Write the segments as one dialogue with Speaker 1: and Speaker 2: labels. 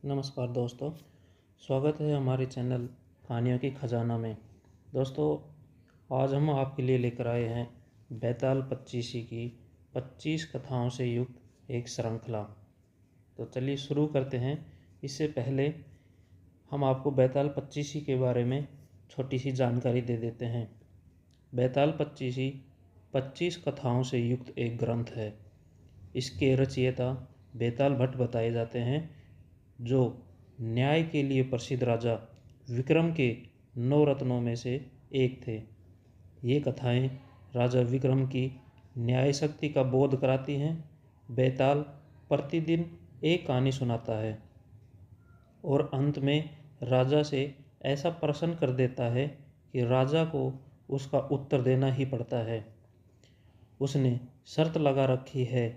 Speaker 1: नमस्कार दोस्तों, स्वागत है हमारे चैनल कहानियों की खजाना में। दोस्तों, आज हम आपके लिए लेकर आए हैं बैताल पच्चीसी की 25 कथाओं से युक्त एक श्रृंखला। तो चलिए शुरू करते हैं। इससे पहले हम आपको बैताल पच्चीसी के बारे में छोटी सी जानकारी दे देते हैं। बैताल पच्चीसी 25 कथाओं से युक्त एक ग्रंथ है। इसके रचयिता बेताल भट्ट बताए जाते हैं, जो न्याय के लिए प्रसिद्ध राजा विक्रम के 9 रत्नों में से एक थे। ये कथाएं राजा विक्रम की न्याय शक्ति का बोध कराती हैं। बेताल प्रतिदिन एक कहानी सुनाता है और अंत में राजा से ऐसा प्रश्न कर देता है कि राजा को उसका उत्तर देना ही पड़ता है। उसने शर्त लगा रखी है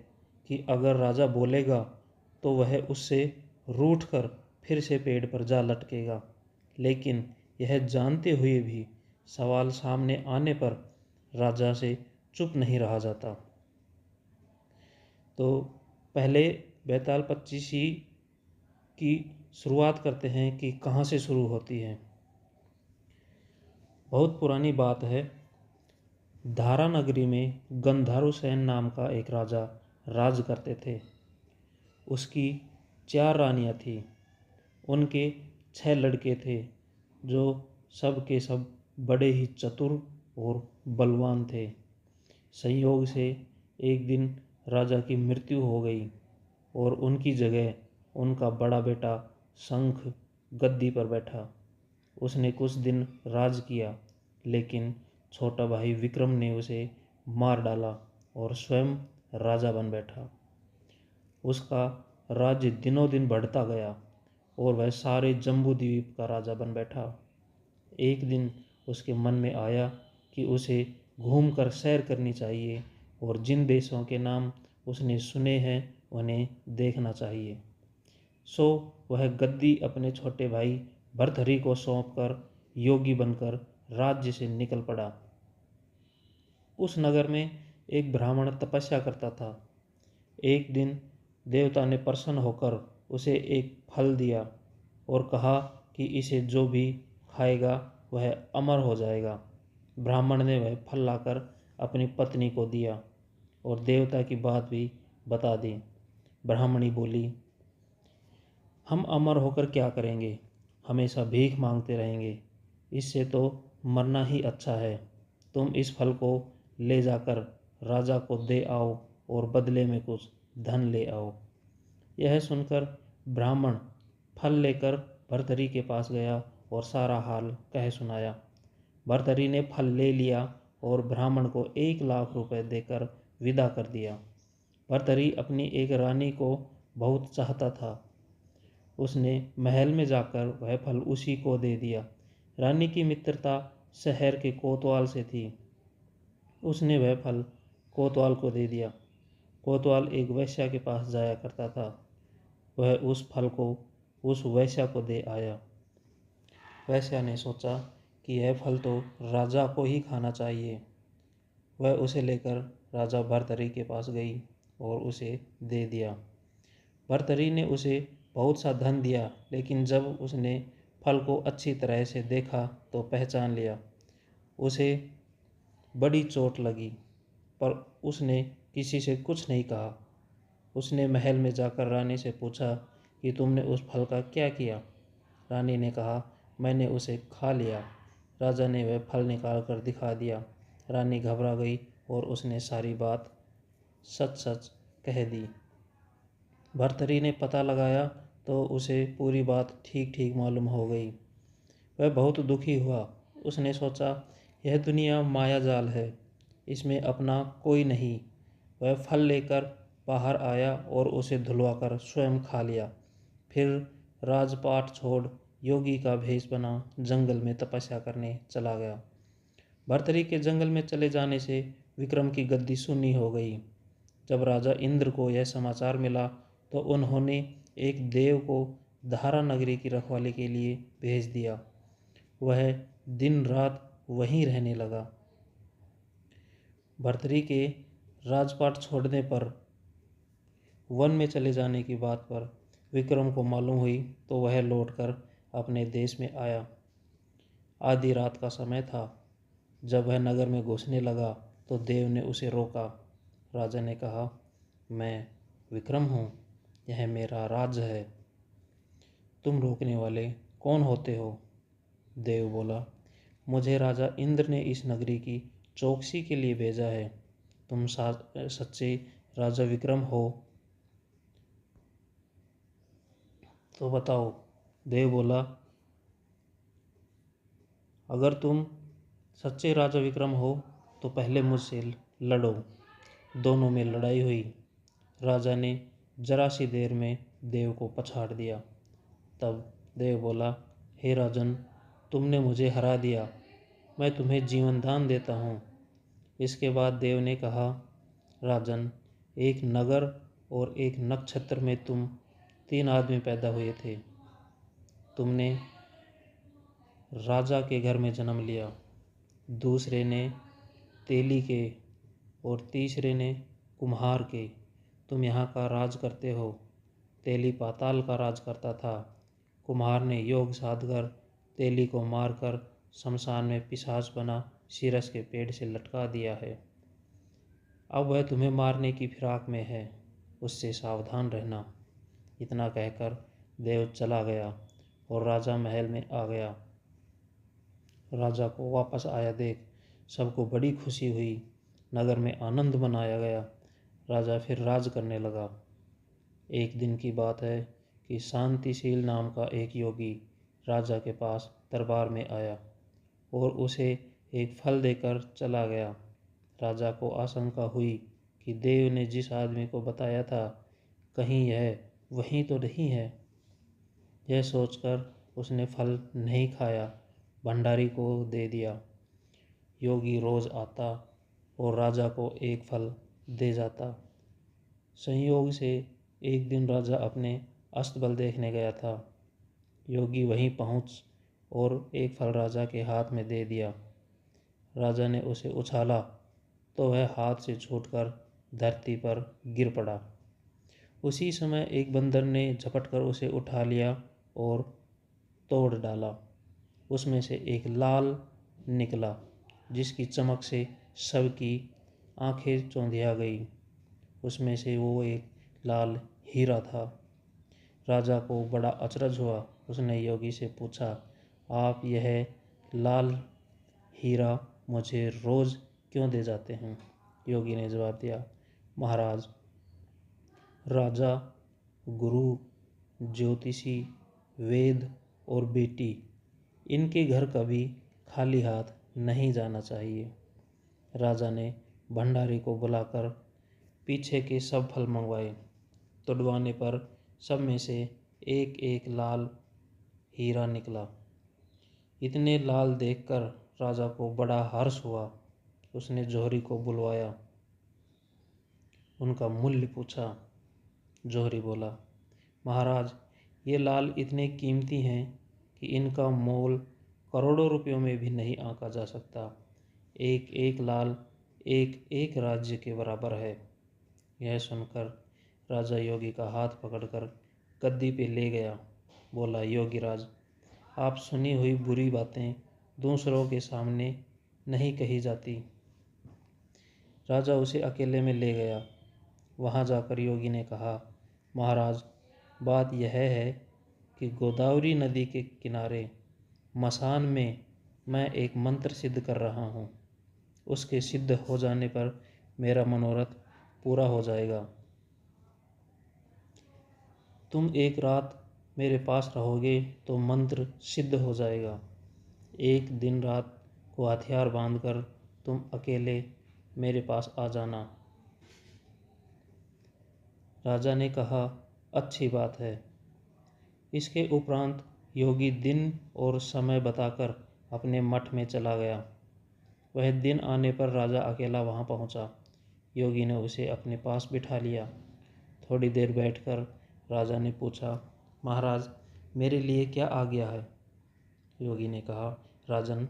Speaker 1: कि अगर राजा बोलेगा तो वह उससे रूठकर फिर से पेड़ पर जा लटकेगा, लेकिन यह जानते हुए भी सवाल सामने आने पर राजा से चुप नहीं रहा जाता। तो पहले बैताल पच्चीसी की शुरुआत करते हैं कि कहाँ से शुरू होती है। बहुत पुरानी बात है। धारा नगरी में गंधर्वसेन नाम का एक राजा राज करते थे। उसकी 4 रानियां थीं। उनके 6 लड़के थे, जो सब के सब बड़े ही चतुर और बलवान थे। संयोग से एक दिन राजा की मृत्यु हो गई और उनकी जगह उनका बड़ा बेटा शंख गद्दी पर बैठा। उसने कुछ दिन राज किया, लेकिन छोटा भाई विक्रम ने उसे मार डाला और स्वयं राजा बन बैठा। उसका राज्य दिनों दिन बढ़ता गया और वह सारे जम्बूद्वीप का राजा बन बैठा। एक दिन उसके मन में आया कि उसे घूमकर सैर करनी चाहिए और जिन देशों के नाम उसने सुने हैं उन्हें देखना चाहिए। सो वह गद्दी अपने छोटे भाई भर्तहरि को सौंपकर योगी बनकर राज्य से निकल पड़ा। उस नगर में एक ब्राह्मण तपस्या करता था। एक दिन देवता ने प्रसन्न होकर उसे एक फल दिया और कहा कि इसे जो भी खाएगा वह अमर हो जाएगा। ब्राह्मण ने वह फल लाकर अपनी पत्नी को दिया और देवता की बात भी बता दी। ब्राह्मणी बोली, हम अमर होकर क्या करेंगे? हमेशा भीख मांगते रहेंगे। इससे तो मरना ही अच्छा है। तुम इस फल को ले जाकर राजा को दे आओ और बदले में कुछ धन ले आओ। यह सुनकर ब्राह्मण फल लेकर भर्तहरि के पास गया और सारा हाल कह सुनाया। भर्तहरि ने फल ले लिया और ब्राह्मण को 1 लाख रुपए देकर विदा कर दिया। भर्तहरि अपनी एक रानी को बहुत चाहता था। उसने महल में जाकर वह फल उसी को दे दिया। रानी की मित्रता शहर के कोतवाल से थी। उसने वह फल कोतवाल को दे दिया। कोतवाल एक वैश्या के पास जाया करता था। वह उस फल को उस वैश्या को दे आया। वैश्या ने सोचा कि यह फल तो राजा को ही खाना चाहिए। वह उसे लेकर राजा भर्तहरि के पास गई और उसे दे दिया। भर्तहरि ने उसे बहुत सा धन दिया, लेकिन जब उसने फल को अच्छी तरह से देखा तो पहचान लिया। उसे बड़ी चोट लगी, पर उसने किसी से कुछ नहीं कहा। उसने महल में जाकर रानी से पूछा कि तुमने उस फल का क्या किया? रानी ने कहा, मैंने उसे खा लिया। राजा ने वह फल निकाल कर दिखा दिया। रानी घबरा गई और उसने सारी बात सच सच कह दी। भर्तहरि ने पता लगाया तो उसे पूरी बात ठीक ठीक मालूम हो गई। वह बहुत दुखी हुआ। उसने सोचा, यह दुनिया माया जाल है, इसमें अपना कोई नहीं। वह फल लेकर बाहर आया और उसे धुलवाकर स्वयं खा लिया। फिर राजपाट छोड़ योगी का भेष बना जंगल में तपस्या करने चला गया। भर्तहरि के जंगल में चले जाने से विक्रम की गद्दी सुन्नी हो गई। जब राजा इंद्र को यह समाचार मिला तो उन्होंने एक देव को धारा नगरी की रखवाली के लिए भेज दिया। वह दिन रात वहीं रहने लगा। भर्तहरि के राजपाट छोड़ने पर वन में चले जाने की बात पर विक्रम को मालूम हुई तो वह लौटकर अपने देश में आया। आधी रात का समय था। जब वह नगर में घुसने लगा तो देव ने उसे रोका। राजा ने कहा, मैं विक्रम हूँ, यह मेरा राज्य है। तुम रोकने वाले कौन होते हो? देव बोला, मुझे राजा इंद्र ने इस नगरी की चौकसी के लिए भेजा है। तुम सच्चे राजा विक्रम हो तो बताओ। देव बोला, अगर तुम सच्चे राजा विक्रम हो तो पहले मुझसे लड़ो। दोनों में लड़ाई हुई। राजा ने जरा सी देर में देव को पछाड़ दिया। तब देव बोला, हे राजन, तुमने मुझे हरा दिया, मैं तुम्हें जीवन दान देता हूँ। इसके बाद देव ने कहा, राजन, एक नगर और एक नक्षत्र में तुम 3 आदमी पैदा हुए थे। तुमने राजा के घर में जन्म लिया, दूसरे ने तेली के और तीसरे ने कुम्हार के। तुम यहाँ का राज करते हो। तेली पाताल का राज करता था। कुम्हार ने योग साधकर तेली को मारकर शमशान में पिशाच बना सिरस के पेड़ से लटका दिया है। अब वह तुम्हें मारने की फिराक में है, उससे सावधान रहना। इतना कहकर देव चला गया और राजा महल में आ गया। राजा को वापस आया देख सबको बड़ी खुशी हुई। नगर में आनंद मनाया गया। राजा फिर राज करने लगा। एक दिन की बात है कि शांतिशील नाम का एक योगी राजा के पास दरबार में आया और उसे एक फल देकर चला गया। राजा को आशंका हुई कि देव ने जिस आदमी को बताया था कहीं यह वहीं तो नहीं है। यह सोचकर उसने फल नहीं खाया, भंडारी को दे दिया। योगी रोज आता और राजा को एक फल दे जाता। संयोग से एक दिन राजा अपने अस्तबल देखने गया था। योगी वहीं पहुंच और एक फल राजा के हाथ में दे दिया। राजा ने उसे उछाला तो वह हाथ से छूटकर धरती पर गिर पड़ा। उसी समय एक बंदर ने झपटकर उसे उठा लिया और तोड़ डाला। उसमें से एक लाल निकला जिसकी चमक से सबकी आंखें चौंधिया गई। उसमें से वो एक लाल हीरा था। राजा को बड़ा अचरज हुआ। उसने योगी से पूछा, आप यह लाल हीरा मुझे रोज़ क्यों दे जाते हैं? योगी ने जवाब दिया, महाराज, राजा, गुरु, ज्योतिषी, वेद और बेटी, इनके घर कभी खाली हाथ नहीं जाना चाहिए। राजा ने भंडारी को बुलाकर पीछे के सब फल मंगवाए। तुड़वाने पर सब में से एक एक लाल हीरा निकला। इतने लाल देखकर राजा को बड़ा हर्ष हुआ। उसने जौहरी को बुलवाया, उनका मूल्य पूछा। जौहरी बोला, महाराज, ये लाल इतने कीमती हैं कि इनका मोल करोड़ों रुपयों में भी नहीं आंका जा सकता। एक एक लाल एक एक राज्य के बराबर है। यह सुनकर राजा योगी का हाथ पकड़कर गद्दी पे ले गया। बोला, योगीराज, आप सुनी हुई बुरी बातें दूसरों के सामने नहीं कही जाती। राजा उसे अकेले में ले गया। वहाँ जाकर योगी ने कहा, महाराज, बात यह है कि गोदावरी नदी के किनारे मसान में मैं एक मंत्र सिद्ध कर रहा हूँ। उसके सिद्ध हो जाने पर मेरा मनोरथ पूरा हो जाएगा। तुम एक रात मेरे पास रहोगे तो मंत्र सिद्ध हो जाएगा। एक दिन रात को हथियार बांधकर तुम अकेले मेरे पास आ जाना। राजा ने कहा, अच्छी बात है। इसके उपरांत योगी दिन और समय बताकर अपने मठ में चला गया। वह दिन आने पर राजा अकेला वहाँ पहुँचा। योगी ने उसे अपने पास बिठा लिया। थोड़ी देर बैठकर राजा ने पूछा, महाराज, मेरे लिए क्या आज्ञा है? योगी ने कहा, राजन,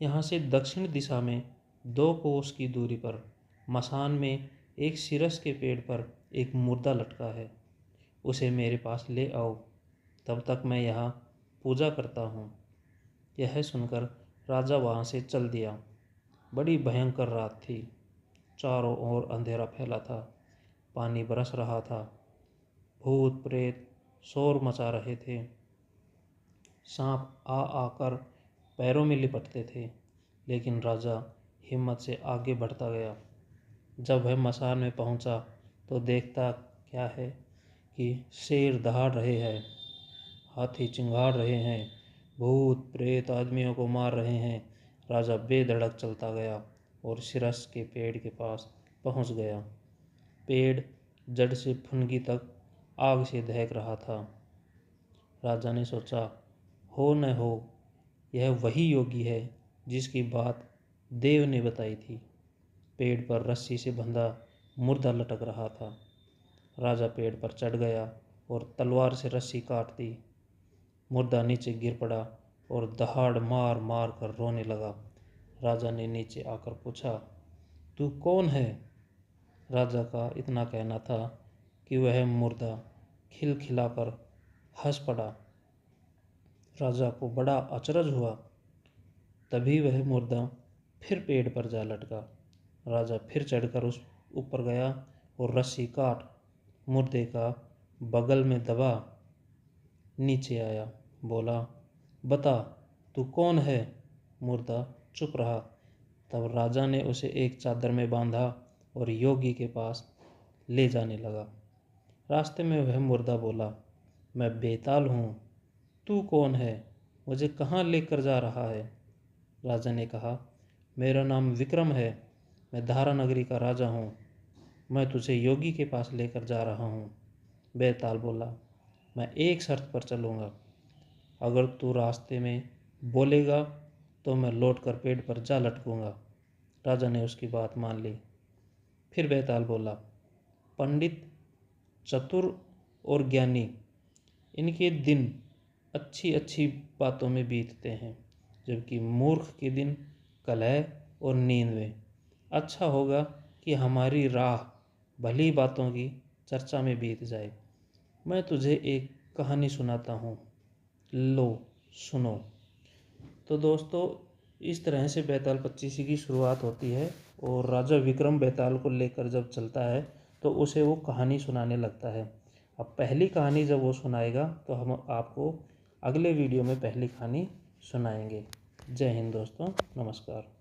Speaker 1: यहाँ से दक्षिण दिशा में 2 कोस की दूरी पर मसान में एक सिरस के पेड़ पर एक मुर्दा लटका है। उसे मेरे पास ले आओ, तब तक मैं यहाँ पूजा करता हूँ। यह सुनकर राजा वहाँ से चल दिया। बड़ी भयंकर रात थी। चारों ओर अंधेरा फैला था, पानी बरस रहा था, भूत प्रेत शोर मचा रहे थे, सांप आ आकर पैरों में लिपटते थे, लेकिन राजा हिम्मत से आगे बढ़ता गया। जब वह मसान में पहुंचा तो देखता क्या है कि शेर दहाड़ रहे हैं, हाथी चिंगाड़ रहे हैं, भूत प्रेत आदमियों को मार रहे हैं। राजा बेधड़क चलता गया और सिरस के पेड़ के पास पहुंच गया। पेड़ जड़ से फुनगी तक आग से दहक रहा था। राजा ने सोचा, हो न हो यह वही योगी है जिसकी बात देव ने बताई थी। पेड़ पर रस्सी से बंधा मुर्दा लटक रहा था। राजा पेड़ पर चढ़ गया और तलवार से रस्सी काट दी। मुर्दा नीचे गिर पड़ा और दहाड़ मार मार कर रोने लगा। राजा ने नीचे आकर पूछा, तू कौन है? राजा का इतना कहना था कि वह मुर्दा खिलखिलाकर हंस पड़ा। राजा को बड़ा अचरज हुआ। तभी वह मुर्दा फिर पेड़ पर जा लटका। राजा फिर चढ़कर उस ऊपर गया और रस्सी काट मुर्दे का बगल में दबा नीचे आया। बोला, बता तू कौन है? मुर्दा चुप रहा। तब राजा ने उसे एक चादर में बांधा और योगी के पास ले जाने लगा। रास्ते में वह मुर्दा बोला, मैं बेताल हूँ, तू कौन है? मुझे कहाँ लेकर जा रहा है? राजा ने कहा, मेरा नाम विक्रम है, मैं धारा नगरी का राजा हूँ, मैं तुझे योगी के पास लेकर जा रहा हूँ। बेताल बोला, मैं एक शर्त पर चलूँगा, अगर तू रास्ते में बोलेगा तो मैं लौटकर पेड़ पर जा लटकूँगा। राजा ने उसकी बात मान ली। फिर बेताल बोला, पंडित, चतुर और ज्ञानी, इनके दिन अच्छी अच्छी बातों में बीतते हैं, जबकि मूर्ख के दिन कलह और नींद में। अच्छा होगा कि हमारी राह भली बातों की चर्चा में बीत जाए। मैं तुझे एक कहानी सुनाता हूँ, लो सुनो। तो दोस्तों, इस तरह से बेताल पच्चीसी की शुरुआत होती है और राजा विक्रम बेताल को लेकर जब चलता है तो उसे वो कहानी सुनाने लगता है। अब पहली कहानी जब वो सुनाएगा तो हम आपको अगले वीडियो में पहली कहानी सुनाएंगे। जय हिंद दोस्तों, नमस्कार।